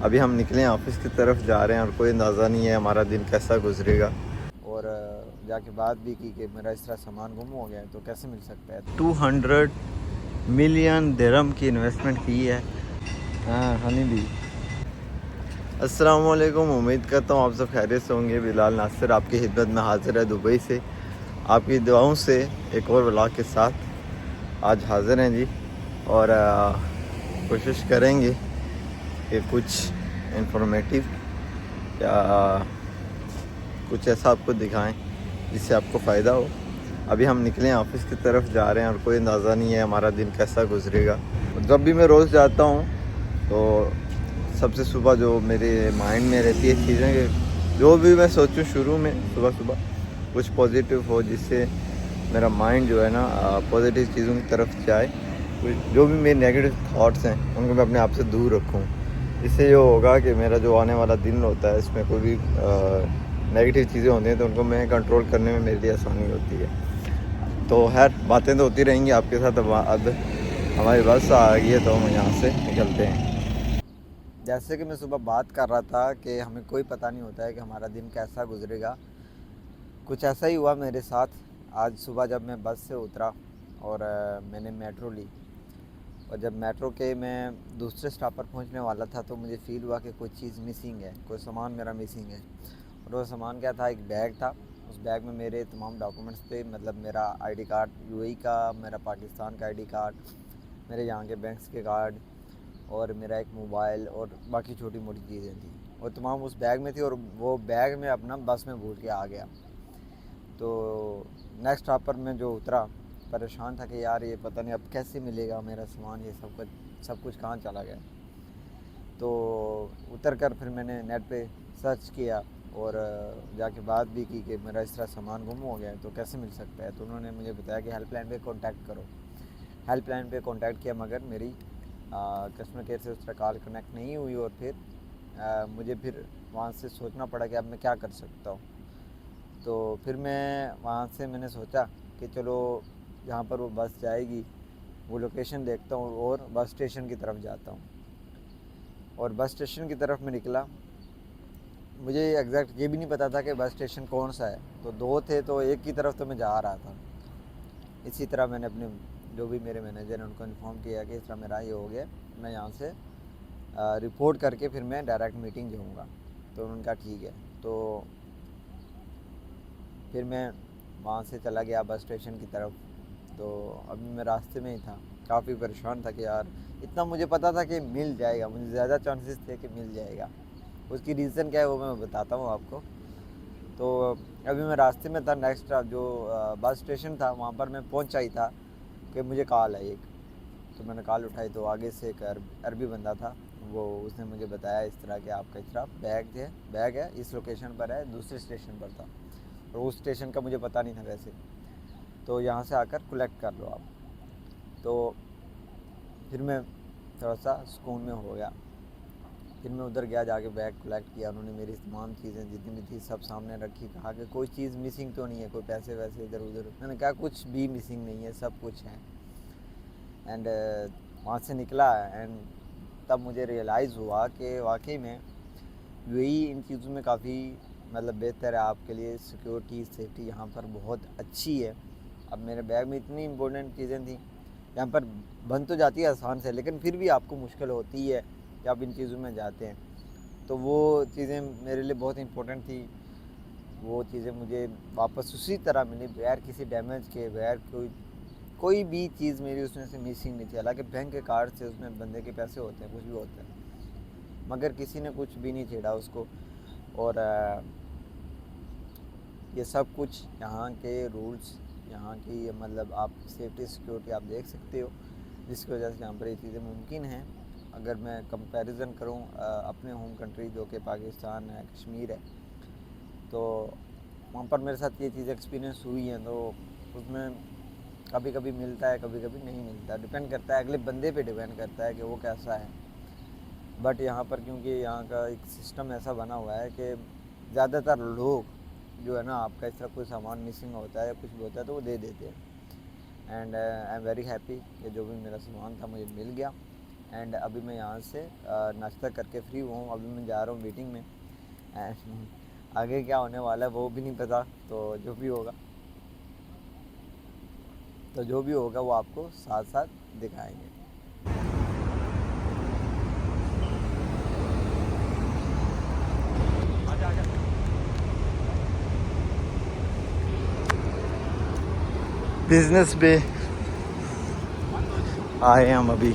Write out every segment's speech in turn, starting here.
अभी हम निकले हैं ऑफिस की तरफ जा रहे हैं और कोई अंदाज़ा नहीं है हमारा दिन कैसा गुजरेगा। और जाके बात भी की कि मेरा इस तरह सामान गुम हो गया है तो कैसे मिल सकता है। 200 मिलियन दिरहम की इन्वेस्टमेंट की है। हाँ हनी भी। अस्सलाम वालेकुम, उम्मीद करता हूँ आप सब खैरियत से होंगे। बिलाल नासिर आपकी खिदमत में हाज़िर है दुबई से, आपकी दुआओं से एक और व्लॉग के साथ आज हाज़िर हैं जी। और कोशिश करेंगे कि कुछ इंफॉर्मेटिव या कुछ ऐसा आपको दिखाएं जिससे आपको फ़ायदा हो। अभी हम निकले हैं ऑफिस की तरफ जा रहे हैं और कोई अंदाज़ा नहीं है हमारा दिन कैसा गुजरेगा। जब भी मैं रोज़ जाता हूँ तो सबसे सुबह जो मेरे माइंड में रहती है चीज़ें कि जो भी मैं सोचूं शुरू में सुबह सुबह कुछ पॉजिटिव हो, जिससे मेरा माइंड जो है ना पॉजिटिव चीज़ों की तरफ जाए। जो भी मेरे नेगेटिव थॉट्स हैं उनको मैं अपने आप से दूर रखूं। इससे ये होगा कि मेरा जो आने वाला दिन होता है इसमें कोई भी नेगेटिव चीज़ें होती हैं तो उनको मैं कंट्रोल करने में मेरे लिए आसानी होती है। तो खैर बातें तो होती रहेंगी आपके साथ। अब हमारी बस आ गई है तो हम यहाँ से निकलते हैं। जैसे कि मैं सुबह बात कर रहा था कि हमें कोई पता नहीं होता है कि हमारा दिन कैसा गुजरेगा। कुछ ऐसा ही हुआ मेरे साथ। आज सुबह जब मैं बस से उतरा और मैंने मेट्रो ली, और जब मेट्रो के मैं दूसरे स्टॉप पर पहुंचने वाला था तो मुझे फ़ील हुआ कि कोई चीज़ मिसिंग है, कोई सामान मेरा मिसिंग है। और वो सामान क्या था? एक बैग था। उस बैग में मेरे तमाम डॉक्यूमेंट्स थे, मतलब मेरा आईडी कार्ड यूएई का, मेरा पाकिस्तान का आईडी कार्ड, मेरे यहाँ के बैंक्स के कार्ड, और मेरा एक मोबाइल और बाकी छोटी मोटी चीज़ें थी। और तमाम उस बैग में थी और वो बैग मैं अपना बस में भूल के आ गया। तो नेक्स्ट स्टॉप पर मैं जो उतरा, परेशान था कि यार ये पता नहीं अब कैसे मिलेगा मेरा सामान, ये सब कुछ कहाँ चला गया। तो उतर कर फिर मैंने नेट पे सर्च किया और जाके बात भी की कि मेरा इस तरह सामान गुम हो गया है तो कैसे मिल सकता है। तो उन्होंने मुझे बताया कि हेल्पलाइन पे कांटेक्ट करो। हेल्पलाइन पे कांटेक्ट किया मगर मेरी कस्टमर केयर से उस तरह कॉल कनेक्ट नहीं हुई। और फिर मुझे फिर वहाँ से सोचना पड़ा कि अब मैं क्या कर सकता हूँ। तो फिर मैं वहाँ से मैंने सोचा कि चलो जहाँ पर वो बस जाएगी वो लोकेशन देखता हूँ और बस स्टेशन की तरफ जाता हूँ। और बस स्टेशन की तरफ मैं निकला। मुझे एग्जैक्ट ये भी नहीं पता था कि बस स्टेशन कौन सा है, तो दो थे तो एक की तरफ तो मैं जा रहा था। इसी तरह मैंने अपने जो भी मेरे मैनेजर हैं उनको इन्फॉर्म किया कि इस तरह मेरा ये हो गया, मैं यहाँ से रिपोर्ट करके फिर मैं डायरेक्ट मीटिंग जाऊँगा। तो उन्होंने कहा ठीक है। तो फिर मैं वहाँ से चला गया बस स्टेशन की तरफ। तो अभी मैं रास्ते में ही था, काफ़ी परेशान था कि यार इतना मुझे पता था कि मिल जाएगा, मुझे ज़्यादा चांसेस थे कि मिल जाएगा। उसकी रीज़न क्या है वो मैं बताता हूँ आपको। तो अभी मैं रास्ते में था, नेक्स्ट जो बस स्टेशन था वहाँ पर मैं पहुँचा ही था कि मुझे कॉल आई एक। तो मैंने कॉल उठाई तो आगे से एक अरबी बंदा था। वो उसने मुझे बताया इस तरह कि आपका इस तरह बैग है इस लोकेशन पर है, दूसरे स्टेशन पर था। और उस स्टेशन का मुझे पता नहीं था वैसे, तो यहाँ से आकर कलेक्ट कर लो आप। तो फिर मैं थोड़ा सा सुकून में हो गया। फिर मैं उधर गया, जाके बैग कलेक्ट किया। उन्होंने मेरी तमाम चीज़ें जितनी भी थी सब सामने रखी। कहा कि कोई चीज़ मिसिंग तो नहीं है, कोई पैसे वैसे इधर उधर। मैंने कहा कुछ भी मिसिंग नहीं है, सब कुछ है। एंड वहाँ से निकला एंड तब मुझे रियलाइज़ हुआ कि वाकई में यूएई इन चीज़ों में काफ़ी मतलब बेहतर है आपके लिए। सिक्योरिटी सेफ्टी यहाँ पर बहुत अच्छी है। अब मेरे बैग में इतनी इंपॉर्टेंट चीज़ें थी, यहाँ पर बन तो जाती है आसान से, लेकिन फिर भी आपको मुश्किल होती है कि आप इन चीज़ों में जाते हैं। तो वो चीज़ें मेरे लिए बहुत इंपॉर्टेंट थी। वो चीज़ें मुझे वापस उसी तरह मिली, बगैर किसी डैमेज के, बगैर कोई भी चीज़ मेरी उसमें से मिसिंग नहीं थी। हालांकि बैंक के कार्ड से उसमें बंदे के पैसे होते हैं, कुछ भी होता है, मगर किसी ने कुछ भी नहीं छेड़ा उसको। और ये सब कुछ यहाँ के रूल्स, यहाँ की मतलब आप सेफ्टी सिक्योरिटी आप देख सकते हो, जिसकी वजह से यहाँ पर ये चीज़ें मुमकिन हैं। अगर मैं कंपैरिजन करूँ अपने होम कंट्री जो कि पाकिस्तान है, कश्मीर है, तो वहाँ पर मेरे साथ ये चीज़ एक्सपीरियंस हुई है। तो उसमें कभी कभी मिलता है, कभी कभी नहीं मिलता, डिपेंड करता है अगले बंदे पे डिपेंड करता है कि वो कैसा है। बट यहाँ पर क्योंकि यहाँ का एक सिस्टम ऐसा बना हुआ है कि ज़्यादातर लोग जो है ना, आपका इस तरह कोई सामान मिसिंग होता है या कुछ भी होता है तो वो दे देते हैं। And I am very happy कि जो भी मेरा सामान था मुझे मिल गया। एंड अभी मैं यहाँ से नाश्ता करके फ्री हुआ हूँ। अभी मैं जा रहा हूँ मीटिंग में एंड आगे क्या होने वाला है वो भी नहीं पता। तो जो भी होगा वो आपको साथ साथ दिखाएंगे। बिजनेस पे आए हम अभी।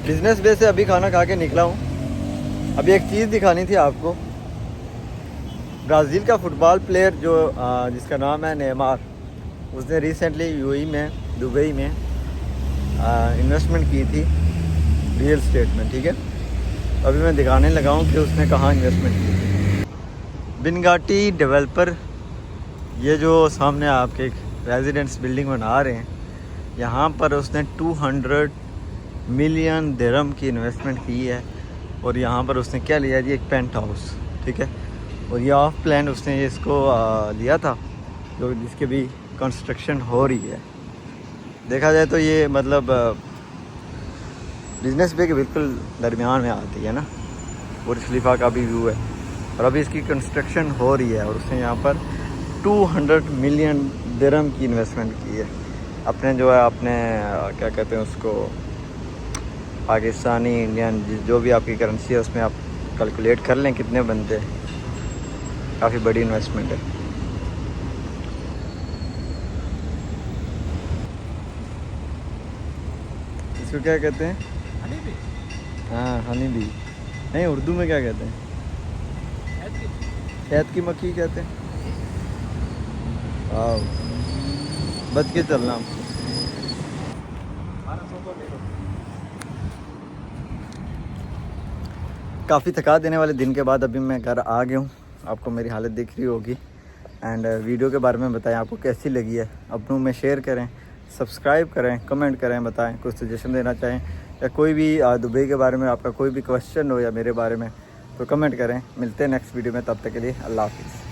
बिजनेस बे से अभी खाना खा के निकला हूँ। अभी एक चीज़ दिखानी थी आपको। ब्राज़ील का फुटबॉल प्लेयर जो जिसका नाम है नेमार, उसने रिसेंटली यूएई में, दुबई में इन्वेस्टमेंट की थी रियल एस्टेट में, ठीक है। अभी मैं दिखाने लगा हूँ कि उसने कहाँ इन्वेस्टमेंट की थी। बिनगाटी डेवलपर, ये जो सामने आपके एक रेजिडेंस बिल्डिंग बना रहे हैं, यहाँ पर उसने 200 मिलियन दिरहम की इन्वेस्टमेंट की है। और यहाँ पर उसने क्या लिया जी, एक पेंट हाउस, ठीक है। और ये ऑफ प्लान उसने ये इसको लिया था, जो जिसके भी कंस्ट्रक्शन हो रही है। देखा जाए तो ये मतलब बिजनेस बे के बिल्कुल दरमियान में आती है ना। बुर्ज खलीफा का भी व्यू है और अभी इसकी कंस्ट्रक्शन हो रही है। और उसने यहाँ पर 200 मिलियन दिरहम की इन्वेस्टमेंट की है। अपने जो है अपने क्या कहते हैं उसको, पाकिस्तानी, इंडियन, जो भी आपकी करेंसी है उसमें आप कैलकुलेट कर लें कितने बनते हैं। काफ़ी बड़ी इन्वेस्टमेंट है। इसको क्या कहते हैं? Honey bee. हाँ, हनी बी नहीं, उर्दू में क्या कहते हैं? शहद की मक्खी कहते हैं। वाह, बच के चलना। काफ़ी थका देने वाले दिन के बाद अभी मैं घर आ गया हूँ। आपको मेरी हालत दिख रही होगी। एंड वीडियो के बारे में बताएं आपको कैसी लगी है, अपनों में शेयर करें, सब्सक्राइब करें, कमेंट करें, बताएं कुछ सजेशन देना चाहें या कोई भी दुबई के बारे में आपका कोई भी क्वेश्चन हो या मेरे बारे में, तो कमेंट करें। मिलते हैं नेक्स्ट वीडियो में, तब तक के लिए अल्लाह हाफिज़।